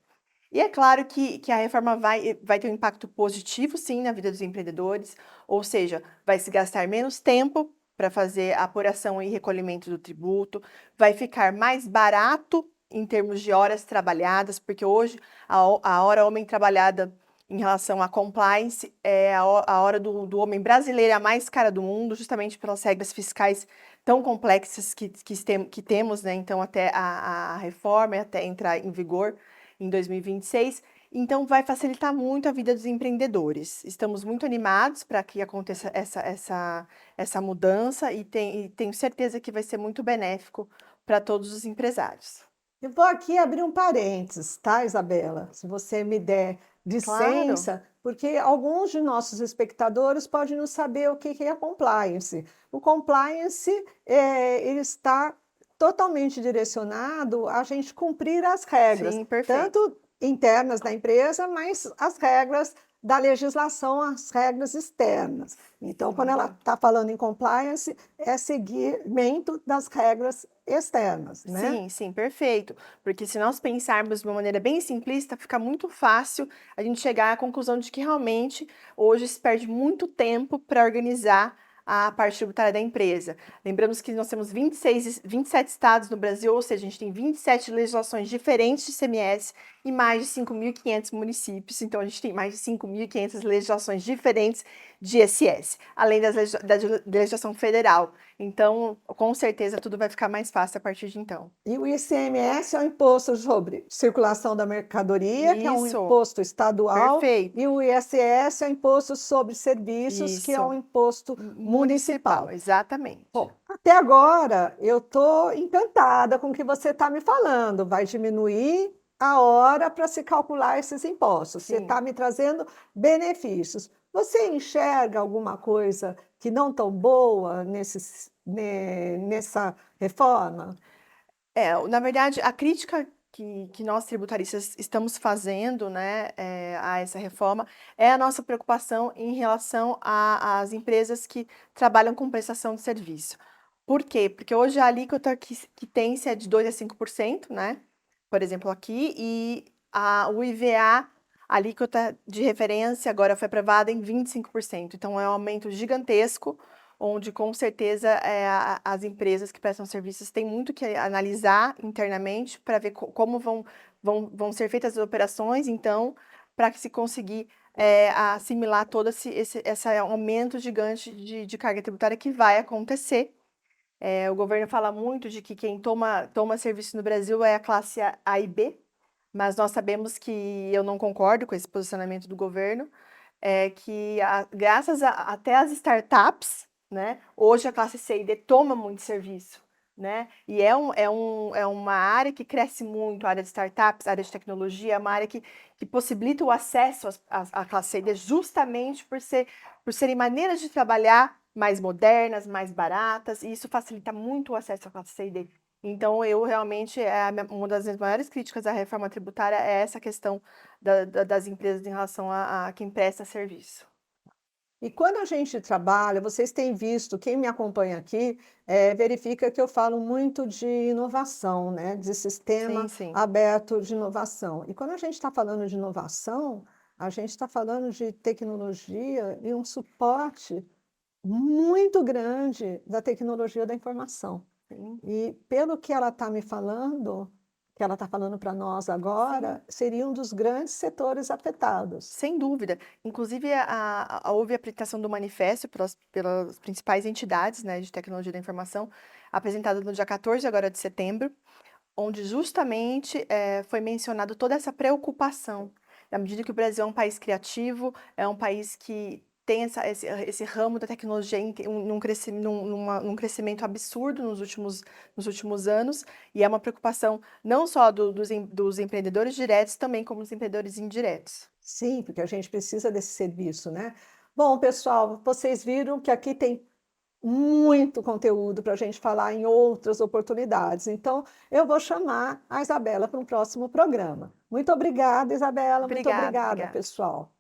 E é claro que a reforma vai ter um impacto positivo, sim, na vida dos empreendedores, ou seja, vai se gastar menos tempo para fazer a apuração e recolhimento do tributo, vai ficar mais barato em termos de horas trabalhadas, porque hoje a hora homem trabalhada em relação à compliance é a hora do homem brasileiro, a mais cara do mundo, justamente pelas regras fiscais tão complexas que temos, né? Então, até a reforma, até entrar em vigor em 2026, então vai facilitar muito a vida dos empreendedores. Estamos muito animados para que aconteça essa mudança e tenho certeza que vai ser muito benéfico para todos os empresários. Eu vou aqui abrir um parênteses, tá, Isabela? Se você me der licença, porque alguns de nossos espectadores podem não saber o que é compliance. O compliance, ele está totalmente direcionado a gente cumprir as regras, Sim, perfeito. tanto internas da empresa, mas as regras da legislação, as regras externas. Então, quando ela está falando em compliance, é seguimento das regras externas, né? Sim, perfeito. Porque se nós pensarmos de uma maneira bem simplista, fica muito fácil a gente chegar à conclusão de que realmente hoje se perde muito tempo para organizar a parte tributária da empresa. Lembramos que nós temos 27 estados no Brasil, ou seja, a gente tem 27 legislações diferentes de ICMS e mais de 5.500 municípios, então a gente tem mais de 5.500 legislações diferentes de ISS, além da legislação federal. Então, com certeza, tudo vai ficar mais fácil a partir de então. E o ICMS é o imposto sobre circulação da mercadoria, que é um Isso. imposto estadual, Perfeito. e o ISS é o imposto sobre serviços, que é Isso. um imposto municipal. Exatamente. Bom, até agora eu estou encantada com o que você está me falando. Vai diminuir a hora para se calcular esses impostos. Você Sim. está me trazendo benefícios. Você enxerga alguma coisa que não tão boa nessa reforma? Na verdade, a crítica que nós tributaristas estamos fazendo, né, a essa reforma é a nossa preocupação em relação às empresas que trabalham com prestação de serviço. Por quê? Porque hoje a alíquota que tem-se é de 2% a 5%, né? Por exemplo, aqui, e o IVA, a alíquota de referência, agora foi aprovada em 25%. Então, é um aumento gigantesco, onde, com certeza, as empresas que prestam serviços têm muito que analisar internamente para ver como vão ser feitas as operações, então, para que se conseguir assimilar todo esse aumento gigante de carga tributária que vai acontecer. O governo fala muito de que quem toma serviço no Brasil é a classe A e B, mas nós sabemos que eu não concordo com esse posicionamento do governo, que graças até às startups, né, hoje a classe C e D toma muito serviço, né, e é uma área que cresce muito, a área de startups, a área de tecnologia, é uma área que possibilita o acesso à classe C e D justamente por serem maneiras de trabalhar mais modernas, mais baratas, e isso facilita muito o acesso à classe C e D. Então, eu realmente, uma das minhas maiores críticas à reforma tributária é essa questão das empresas em relação a quem presta serviço. E quando a gente trabalha, vocês têm visto, quem me acompanha aqui, verifica que eu falo muito de inovação, né? De sistema Sim. aberto de inovação. E quando a gente está falando de inovação, a gente está falando de tecnologia e um suporte muito grande da tecnologia da informação. Sim. E pelo que ela está me falando, que ela está falando para nós agora, seria um dos grandes setores afetados. Sem dúvida. Inclusive, houve a apresentação do manifesto pelas principais entidades, né, de tecnologia da informação, apresentada no dia 14 agora de setembro, onde justamente foi mencionado toda essa preocupação. Na medida que o Brasil é um país criativo, é um país que tem esse ramo da tecnologia num crescimento absurdo nos últimos anos, e é uma preocupação não só dos empreendedores diretos, também como dos empreendedores indiretos. Sim, porque a gente precisa desse serviço, né? Bom, pessoal, vocês viram que aqui tem muito conteúdo para a gente falar em outras oportunidades. Então, eu vou chamar a Isabela para um próximo programa. Muito obrigada, Isabela. Muito obrigada, pessoal.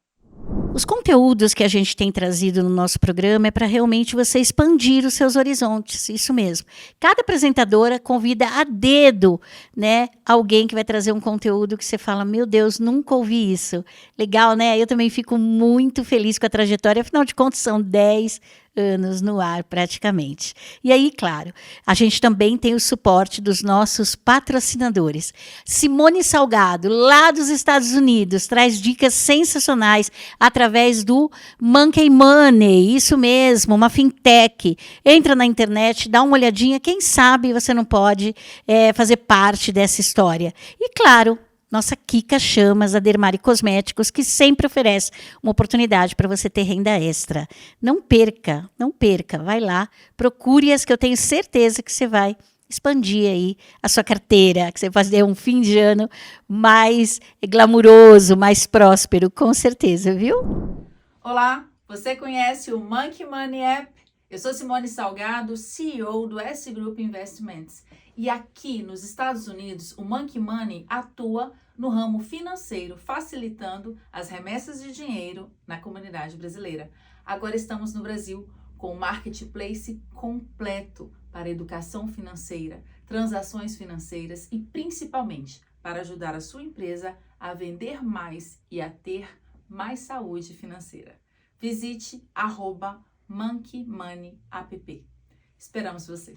Os conteúdos que a gente tem trazido no nosso programa é para realmente você expandir os seus horizontes, isso mesmo. Cada apresentadora convida a dedo, né, alguém que vai trazer um conteúdo que você fala, meu Deus, nunca ouvi isso. Legal, né? Eu também fico muito feliz com a trajetória, afinal de contas são 10 anos no ar praticamente. E aí, claro, a gente também tem o suporte dos nossos patrocinadores. Simone Salgado, lá dos Estados Unidos, traz dicas sensacionais através do Monkey Money, isso mesmo, uma fintech. Entra na internet, dá uma olhadinha, quem sabe você não pode fazer parte dessa história. E claro, nossa Kika Chamas, a Dermari Cosméticos, que sempre oferece uma oportunidade para você ter renda extra. Não perca, vai lá, procure-as que eu tenho certeza que você vai expandir aí a sua carteira, que você vai fazer um fim de ano mais glamuroso, mais próspero, com certeza, viu? Olá, você conhece o Monkey Money App? Eu sou Simone Salgado, CEO do S Group Investments. E aqui nos Estados Unidos, o Monkey Money atua no ramo financeiro, facilitando as remessas de dinheiro na comunidade brasileira. Agora estamos no Brasil com um marketplace completo para educação financeira, transações financeiras e principalmente para ajudar a sua empresa a vender mais e a ter mais saúde financeira. Visite @monkeymoney.app. Esperamos você!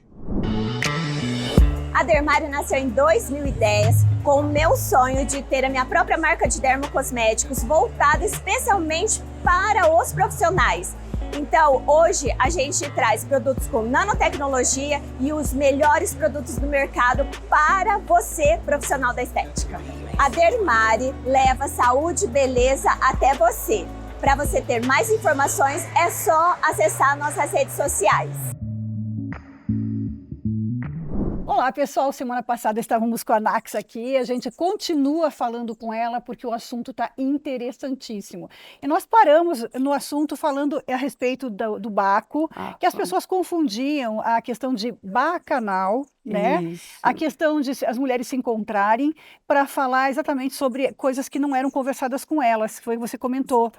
A Dermari nasceu em 2010 com o meu sonho de ter a minha própria marca de dermocosméticos voltada especialmente para os profissionais. Então, hoje a gente traz produtos com nanotecnologia e os melhores produtos do mercado para você, profissional da estética. A Dermari leva saúde e beleza até você. Para você ter mais informações, é só acessar nossas redes sociais. Olá, pessoal. Semana passada estávamos com a Nax aqui. A gente continua falando com ela porque o assunto está interessantíssimo. E nós paramos no assunto falando a respeito do Baco, que as pessoas confundiam a questão de bacanal, né? Isso. A questão de as mulheres se encontrarem para falar exatamente sobre coisas que não eram conversadas com elas, que foi o que você comentou.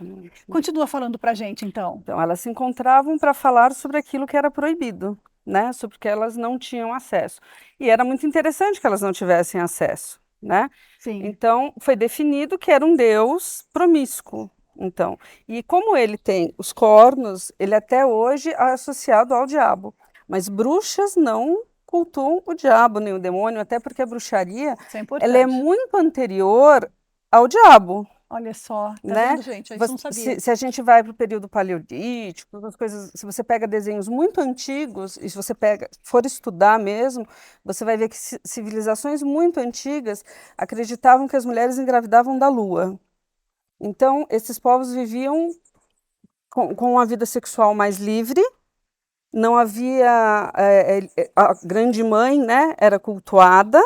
Continua falando para a gente, então. Então, elas se encontravam para falar sobre aquilo que era proibido, né? Sobre que elas não tinham acesso. E era muito interessante que elas não tivessem acesso, né? Sim. Então, foi definido que era um deus promíscuo. Então, e como ele tem os cornos, ele até hoje é associado ao diabo. Mas bruxas não cultuam o diabo nem o demônio, até porque a bruxaria ela é muito anterior ao diabo. Olha só, tá né? vendo, gente? A gente não sabia. Se a gente vai para o período paleolítico, as coisas, se você pega desenhos muito antigos, e se você for estudar mesmo, você vai ver que civilizações muito antigas acreditavam que as mulheres engravidavam da lua. Então, esses povos viviam com uma vida sexual mais livre, não havia... a grande mãe, né, era cultuada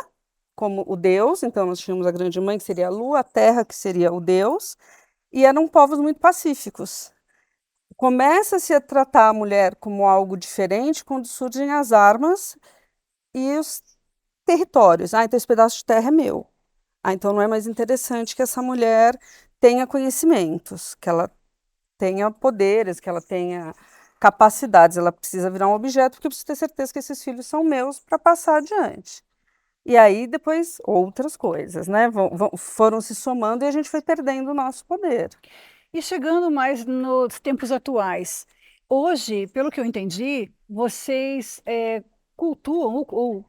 como o deus, então nós tínhamos a grande mãe, que seria a lua, a terra, que seria o deus, e eram povos muito pacíficos. Começa-se a tratar a mulher como algo diferente quando surgem as armas e os territórios. Então esse pedaço de terra é meu. Então não é mais interessante que essa mulher tenha conhecimentos, que ela tenha poderes, que ela tenha capacidades. Ela precisa virar um objeto, porque eu preciso ter certeza que esses filhos são meus para passar adiante. E aí depois outras coisas, né? Foram se somando e a gente foi perdendo o nosso poder. E chegando mais nos tempos atuais, hoje, pelo que eu entendi, vocês cultuam ou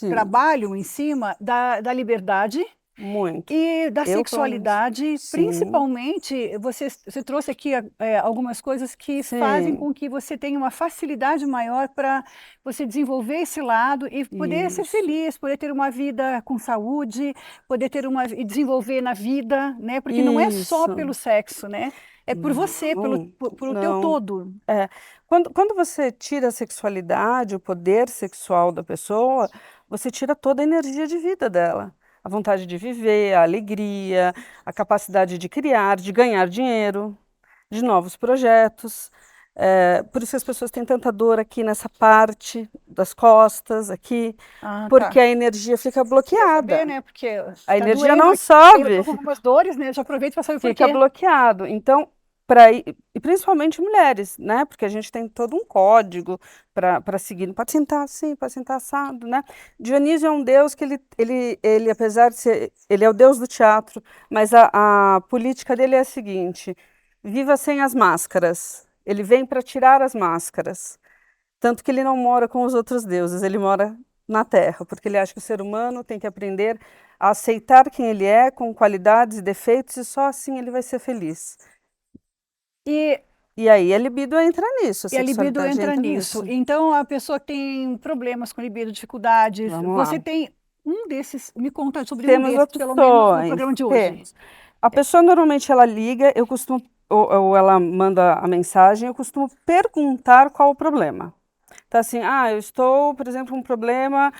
trabalham em cima da liberdade. Muito. E da sexualidade, principalmente, você trouxe aqui algumas coisas que fazem com que você tenha uma facilidade maior para você desenvolver esse lado e poder ser feliz, poder ter uma vida com saúde, poder ter e desenvolver na vida, né? Porque não é só pelo sexo, né? É por você, pelo teu todo. Quando você tira a sexualidade, o poder sexual da pessoa, você tira toda a energia de vida dela. A vontade de viver, a alegria, a capacidade de criar, de ganhar dinheiro, de novos projetos. Por isso que as pessoas têm tanta dor aqui nessa parte das costas, aqui, porque a energia fica bloqueada. Saber, né? Porque A energia não sobe. Tem algumas dores, né? Já aproveito para saber por quê. Fica bloqueado. Então, e principalmente mulheres, né? Porque a gente tem todo um código para seguir. Não pode sentar assim, pode sentar assado, né? Dionísio é um deus que ele apesar de ser, ele é o deus do teatro, mas a política dele é a seguinte: viva sem as máscaras. Ele vem para tirar as máscaras. Tanto que ele não mora com os outros deuses, ele mora na Terra, porque ele acha que o ser humano tem que aprender a aceitar quem ele é, com qualidades e defeitos, e só assim ele vai ser feliz. E aí a libido entra nisso. E a libido entra nisso. Então, a pessoa tem problemas com libido, dificuldades. Você tem um desses, me conta sobre um desses, pelo menos no programa de hoje. A pessoa normalmente ela liga, eu costumo ou ela manda a mensagem, eu costumo perguntar qual o problema. Então, assim, eu estou, por exemplo, com um problema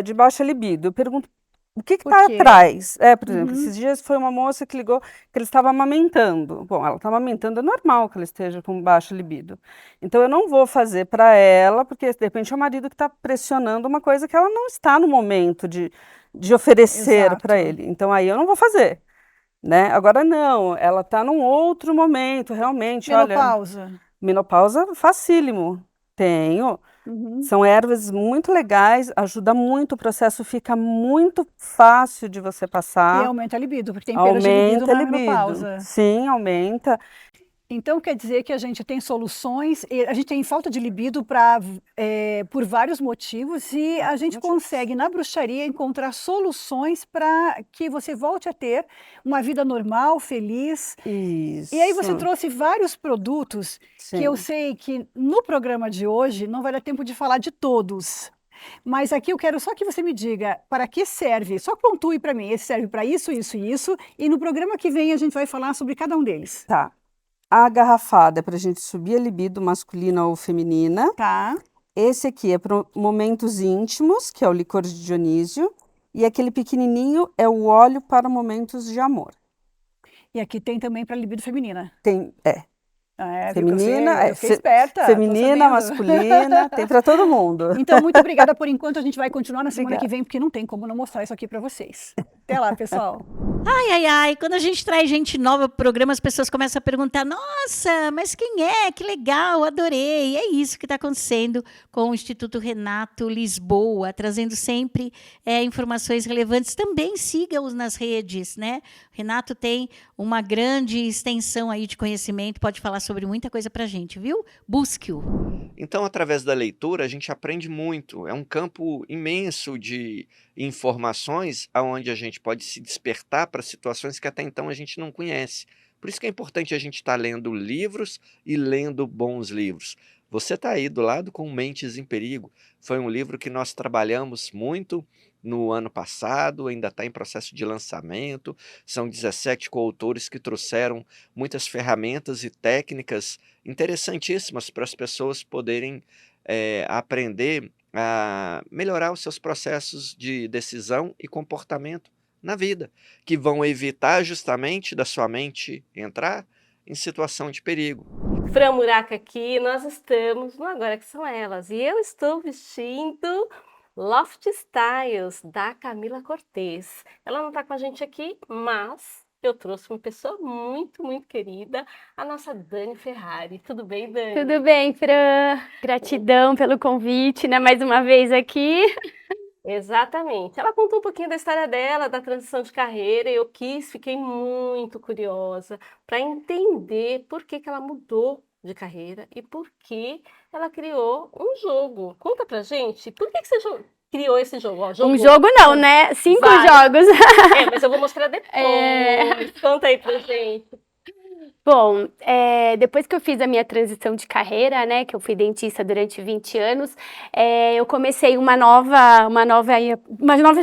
de baixa libido. Eu pergunto, o que está atrás? Por exemplo, esses dias foi uma moça que ligou que ele estava amamentando. Bom, ela está amamentando, é normal que ela esteja com baixa libido. Então, eu não vou fazer para ela, porque, de repente, é o marido que está pressionando uma coisa que ela não está no momento de oferecer para ele. Então, aí eu não vou fazer. Né? Agora não, ela está num outro momento, realmente. Menopausa. Olha, menopausa facílimo. Tenho. São ervas muito legais, ajuda muito, o processo fica muito fácil de você passar. E aumenta a libido, porque tem perda de libido na menopausa. Sim, aumenta. Então, quer dizer que a gente tem soluções, a gente tem falta de libido por vários motivos, e a gente consegue, na bruxaria, encontrar soluções para que você volte a ter uma vida normal, feliz. Isso. E aí você trouxe vários produtos que eu sei que no programa de hoje não vai dar tempo de falar de todos. Mas aqui eu quero só que você me diga para que serve, só pontue para mim, esse serve para isso, isso e isso, e no programa que vem a gente vai falar sobre cada um deles. Tá. A garrafada é para a gente subir a libido masculina ou feminina. Tá. Esse aqui é para momentos íntimos, que é o licor de Dionísio. E aquele pequenininho é o óleo para momentos de amor. E aqui tem também para libido feminina. Tem, feminina, eu fiquei esperta. Feminina, masculina, tem para todo mundo. Então, muito obrigada por enquanto. A gente vai continuar na semana que vem, porque não tem como não mostrar isso aqui para vocês. Até lá, pessoal. Ai, quando a gente traz gente nova pro programa, as pessoas começam a perguntar, nossa, mas quem é? Que legal, adorei. É isso que está acontecendo com o Instituto Renato Lisboa, trazendo sempre informações relevantes. Também siga-os nas redes, né? O Renato tem uma grande extensão aí de conhecimento, pode falar sobre muita coisa pra gente, viu? Busque-o. Então, através da leitura, a gente aprende muito. É um campo imenso de informações onde a gente pode se despertar para situações que até então a gente não conhece. Por isso que é importante a gente estar lendo livros e lendo bons livros. Você está aí do lado com Mentes em Perigo. Foi um livro que nós trabalhamos muito no ano passado, ainda está em processo de lançamento. São 17 coautores que trouxeram muitas ferramentas e técnicas interessantíssimas para as pessoas poderem aprender a melhorar os seus processos de decisão e comportamento na vida, que vão evitar justamente da sua mente entrar em situação de perigo. Fran Muraca aqui, nós estamos no Agora Que São Elas, e eu estou vestindo Loft Styles, da Camila Cortez. Ela não está com a gente aqui, mas eu trouxe uma pessoa muito, muito querida, a nossa Dani Ferrari. Tudo bem, Dani? Tudo bem, Fran. Gratidão pelo convite, né? Mais uma vez aqui. Exatamente. Ela contou um pouquinho da história dela, da transição de carreira, e eu fiquei muito curiosa para entender por que ela mudou de carreira e por que ela criou um jogo. Conta pra gente, por que você criou esse jogo? Ó, Um jogo não, né? 5 jogos. Mas eu vou mostrar depois. Conta aí pra gente. Bom, depois que eu fiz a minha transição de carreira, né, que eu fui dentista durante 20 anos, eu comecei uma nova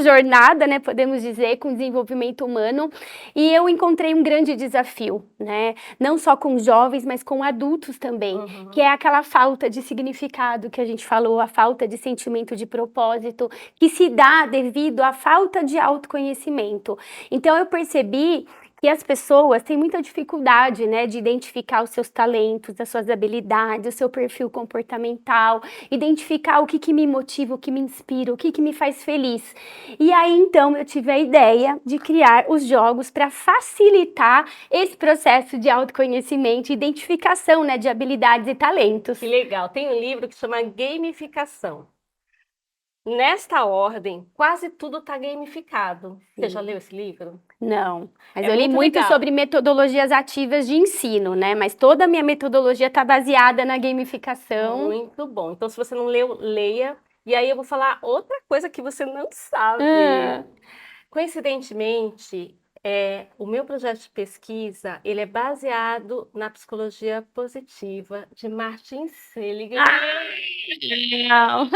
jornada, né, podemos dizer, com desenvolvimento humano, e eu encontrei um grande desafio, né, não só com jovens, mas com adultos também, que é aquela falta de significado que a gente falou, a falta de sentimento de propósito, que se dá devido à falta de autoconhecimento. Então eu percebi que as pessoas têm muita dificuldade, né, de identificar os seus talentos, as suas habilidades, o seu perfil comportamental, identificar o que que me motiva, o que me inspira, o que que me faz feliz. E aí, então, eu tive a ideia de criar os jogos para facilitar esse processo de autoconhecimento e identificação, né, de habilidades e talentos. Que legal. Tem um livro que chama Gamificação. Nesta ordem, quase tudo está gamificado. Você já leu esse livro? Não, mas É eu li muito muito legal. sobre metodologias ativas de ensino, né? Mas toda a minha metodologia está baseada na gamificação. Muito bom. Então, se você não leu, leia. E aí eu vou falar outra coisa que você não sabe. Ah. Coincidentemente, o meu projeto de pesquisa, ele é baseado na psicologia positiva de Martin Seligman. Legal.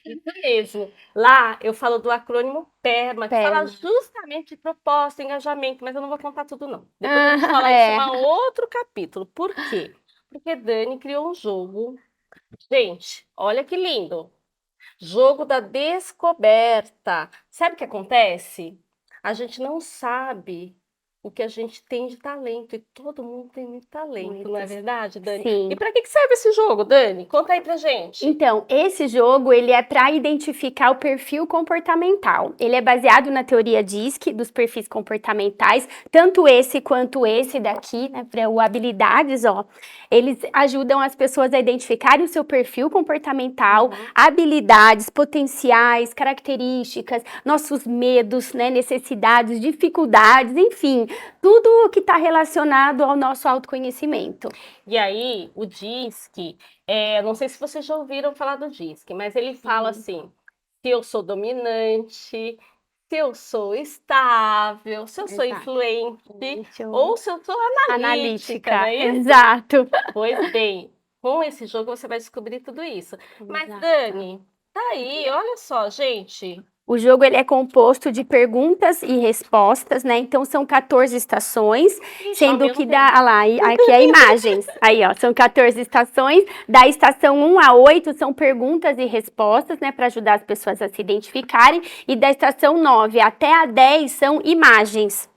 Isso mesmo. Lá eu falo do acrônimo PERMA, que fala justamente de propósito, engajamento, mas eu não vou contar tudo, não. Depois a gente fala isso em um outro capítulo. Por quê? Porque Dani criou um jogo. Gente, olha que lindo. Jogo da descoberta. Sabe o que acontece? A gente não sabe o que a gente tem de talento, e todo mundo tem muito talento, não é verdade, Dani? Sim. E para que serve esse jogo, Dani? Conta aí pra gente. Então, esse jogo, ele é para identificar o perfil comportamental. Ele é baseado na teoria DISC, dos perfis comportamentais, tanto esse quanto esse daqui, né, para o habilidades, ó. Eles ajudam as pessoas a identificarem o seu perfil comportamental, habilidades, potenciais, características, nossos medos, né, necessidades, dificuldades, enfim, tudo o que está relacionado ao nosso autoconhecimento. E aí, o DISC, não sei se vocês já ouviram falar do DISC, mas ele fala assim, se eu sou dominante, se eu sou estável, se eu sou influente, ou se eu sou analítica, não é isso? Exato. Pois bem, com esse jogo você vai descobrir tudo isso. Mas, Dani, tá aí, olha só, gente. O jogo ele é composto de perguntas e respostas, né? Então são 14 estações, sendo que aqui é imagens. Aí, ó, são 14 estações. Da estação 1 a 8 são perguntas e respostas, né, para ajudar as pessoas a se identificarem, e da estação 9 até a 10 são imagens.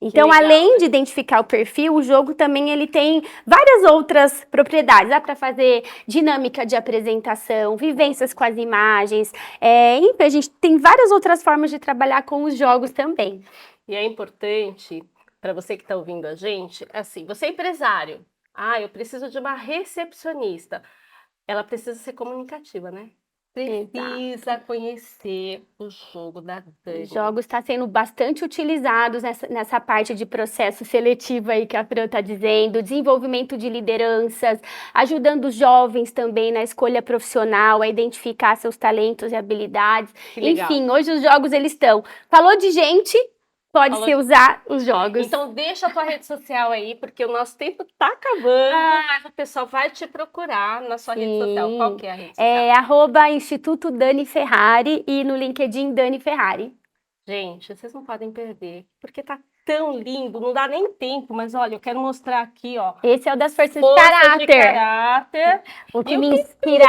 Então, legal, além de identificar o perfil, o jogo também ele tem várias outras propriedades. Dá para fazer dinâmica de apresentação, vivências com as imagens. Enfim, a gente tem várias outras formas de trabalhar com os jogos também. E é importante, para você que está ouvindo a gente, assim, você é empresário. Eu preciso de uma recepcionista. Ela precisa ser comunicativa, né? Precisa conhecer o jogo da Dani. Os jogos estão sendo bastante utilizados nessa parte de processo seletivo aí que a Fran está dizendo, desenvolvimento de lideranças, ajudando os jovens também na escolha profissional, a identificar seus talentos e habilidades. Enfim, hoje os jogos eles estão. Falou de gente, pode-se usar os jogos. Então deixa a tua rede social aí, porque o nosso tempo tá acabando, mas o pessoal vai te procurar na sua rede social. Qual que é a rede social? É @Instituto Dani Ferrari e no LinkedIn Dani Ferrari. Gente, vocês não podem perder, porque tá tão lindo, não dá nem tempo, mas olha, eu quero mostrar aqui, ó. Esse é o das forças de caráter. O que me inspira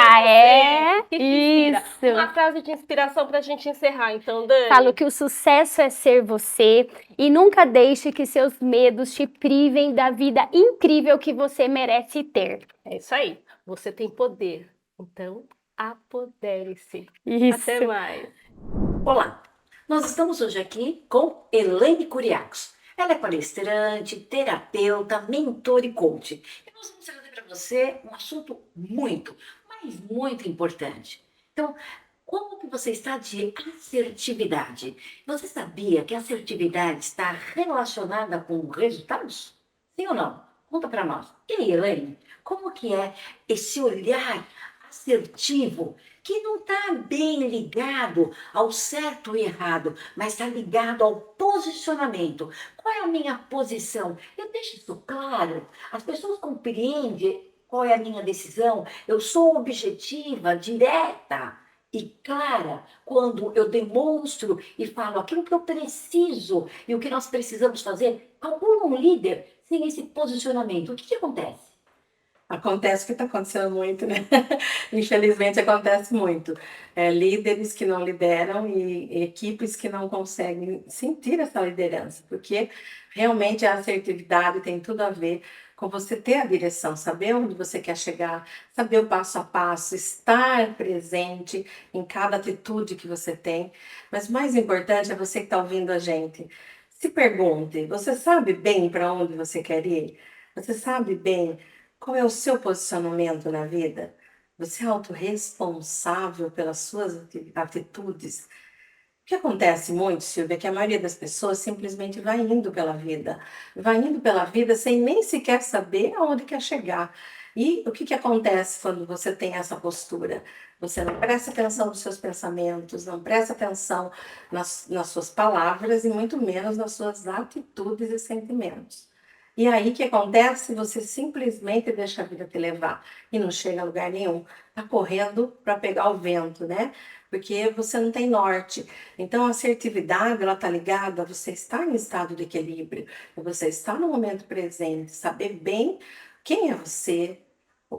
isso. Uma frase de inspiração pra gente encerrar, então, Dani. Falo que o sucesso é ser você e nunca deixe que seus medos te privem da vida incrível que você merece ter. É isso aí. Você tem poder, então apodere-se. Isso. Até mais. Olá, nós estamos hoje aqui com Elaine Kuriakos. Ela é palestrante, terapeuta, mentor e coach. E nós vamos trazer para você um assunto muito, mas muito importante. Então, como que você está de assertividade? Você sabia que a assertividade está relacionada com resultados? Sim ou não? Conta para nós. E aí, Elaine, como que é esse olhar assertivo que não está bem ligado ao certo e errado, mas está ligado ao posicionamento? Qual é a minha posição? Eu deixo isso claro? As pessoas compreendem qual é a minha decisão? Eu sou objetiva, direta e clara quando eu demonstro e falo aquilo que eu preciso e o que nós precisamos fazer. Calcula um líder sem esse posicionamento. O que acontece? Acontece o que está acontecendo muito, né? Infelizmente acontece muito. Líderes que não lideram e equipes que não conseguem sentir essa liderança, porque realmente a assertividade tem tudo a ver com você ter a direção, saber onde você quer chegar, saber o passo a passo, estar presente em cada atitude que você tem. Mas mais importante é você que está ouvindo a gente. Se pergunte, você sabe bem para onde você quer ir? Você sabe bem qual é o seu posicionamento na vida? Você é autorresponsável pelas suas atitudes? O que acontece muito, Silvia, é que a maioria das pessoas simplesmente vai indo pela vida sem nem sequer saber aonde quer chegar. E o que acontece quando você tem essa postura? Você não presta atenção nos seus pensamentos, não presta atenção nas suas palavras e muito menos nas suas atitudes e sentimentos. E aí o que acontece? Você simplesmente deixa a vida te levar e não chega a lugar nenhum. Tá correndo para pegar o vento, né? Porque você não tem norte. Então a assertividade, ela tá ligada a você estar em estado de equilíbrio, você estar no momento presente, saber bem quem é você,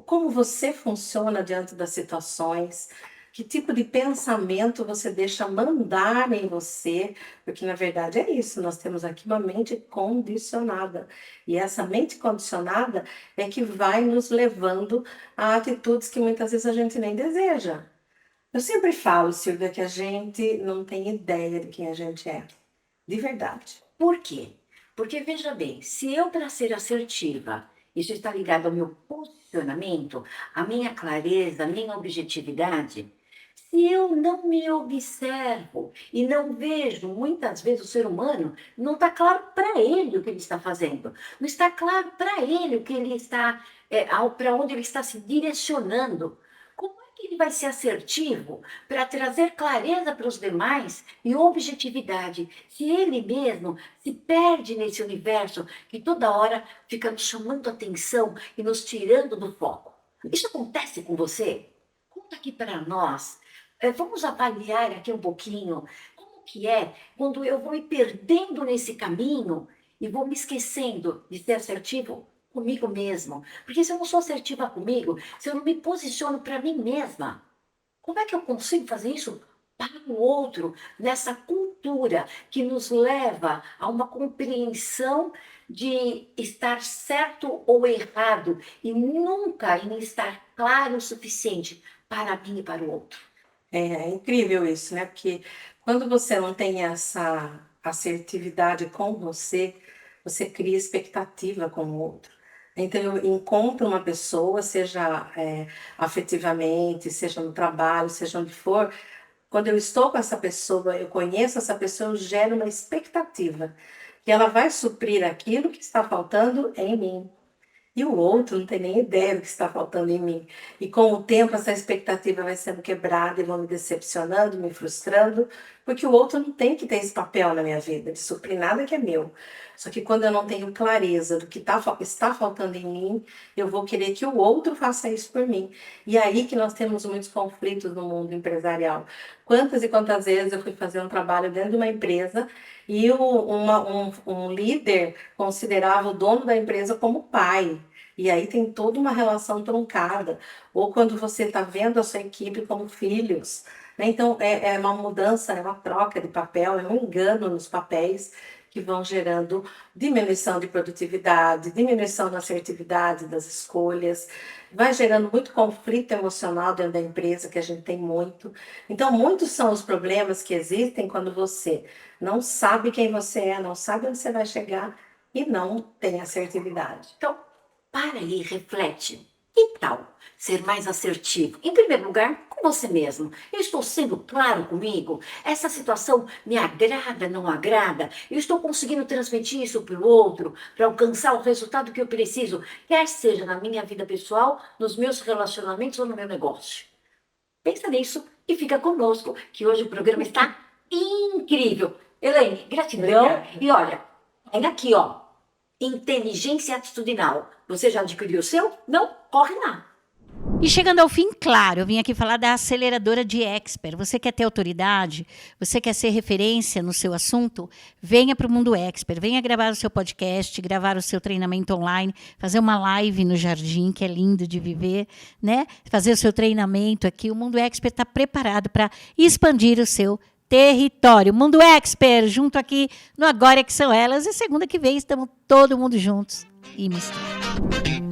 como você funciona diante das situações, que tipo de pensamento você deixa mandar em você, porque na verdade é isso, nós temos aqui uma mente condicionada, e essa mente condicionada é que vai nos levando a atitudes que muitas vezes a gente nem deseja. Eu sempre falo, Silvia, que a gente não tem ideia de quem a gente é, de verdade. Por quê? Porque, veja bem, se eu, para ser assertiva, isso está ligado ao meu posicionamento, à minha clareza, à minha objetividade, se eu não me observo e não vejo, muitas vezes o ser humano, não está claro para ele o que ele está fazendo, não está claro para ele o que ele está, para onde ele está se direcionando. Como é que ele vai ser assertivo para trazer clareza para os demais e objetividade, se ele mesmo se perde nesse universo que toda hora fica nos chamando a atenção e nos tirando do foco? Isso acontece com você? Conta aqui para nós. Vamos avaliar aqui um pouquinho como que é quando eu vou me perdendo nesse caminho e vou me esquecendo de ser assertivo comigo mesmo. Porque se eu não sou assertiva comigo, se eu não me posiciono para mim mesma, como é que eu consigo fazer isso para o outro, nessa cultura que nos leva a uma compreensão de estar certo ou errado e nunca em estar claro o suficiente para mim e para o outro? É incrível isso, né? Porque quando você não tem essa assertividade com você, você cria expectativa com o outro. Então, eu encontro uma pessoa, seja afetivamente, seja no trabalho, seja onde for, quando eu estou com essa pessoa, eu conheço essa pessoa, eu gero uma expectativa que ela vai suprir aquilo que está faltando em mim. E o outro não tem nem ideia do que está faltando em mim. E com o tempo, essa expectativa vai sendo quebrada e vou me decepcionando, me frustrando, porque o outro não tem que ter esse papel na minha vida, de suprir nada que é meu. Só que quando eu não tenho clareza do que está faltando em mim, eu vou querer que o outro faça isso por mim. E aí que nós temos muitos conflitos no mundo empresarial. Quantas e quantas vezes eu fui fazer um trabalho dentro de uma empresa e um líder considerava o dono da empresa como pai. E aí tem toda uma relação truncada. Ou quando você está vendo a sua equipe como filhos, né? Então é uma mudança, é uma troca de papel, é um engano nos papéis que vão gerando diminuição de produtividade, diminuição da assertividade das escolhas, vai gerando muito conflito emocional dentro da empresa, que a gente tem muito. Então, muitos são os problemas que existem quando você não sabe quem você é, não sabe onde você vai chegar e não tem assertividade. Então, para aí, reflete. Que tal ser mais assertivo? Em primeiro lugar, com você mesmo. Eu estou sendo claro comigo? Essa situação me agrada, não agrada? Eu estou conseguindo transmitir isso para o outro, para alcançar o resultado que eu preciso, quer seja na minha vida pessoal, nos meus relacionamentos ou no meu negócio. Pensa nisso e fica conosco, que hoje o programa está incrível. Elaine, gratidão. Obrigada. E olha, ainda aqui, ó. Inteligência atitudinal. Você já adquiriu o seu? Não? Corre lá! E chegando ao fim, claro, eu vim aqui falar da aceleradora de Expert. Você quer ter autoridade? Você quer ser referência no seu assunto? Venha para o Mundo Expert. Venha gravar o seu podcast, gravar o seu treinamento online, fazer uma live no Jardim, que é lindo de viver, né? Fazer o seu treinamento aqui. O Mundo Expert está preparado para expandir o seu território. Mundo Expert, junto aqui no Agora é que são elas. E segunda que vem estamos todo mundo juntos e misturado.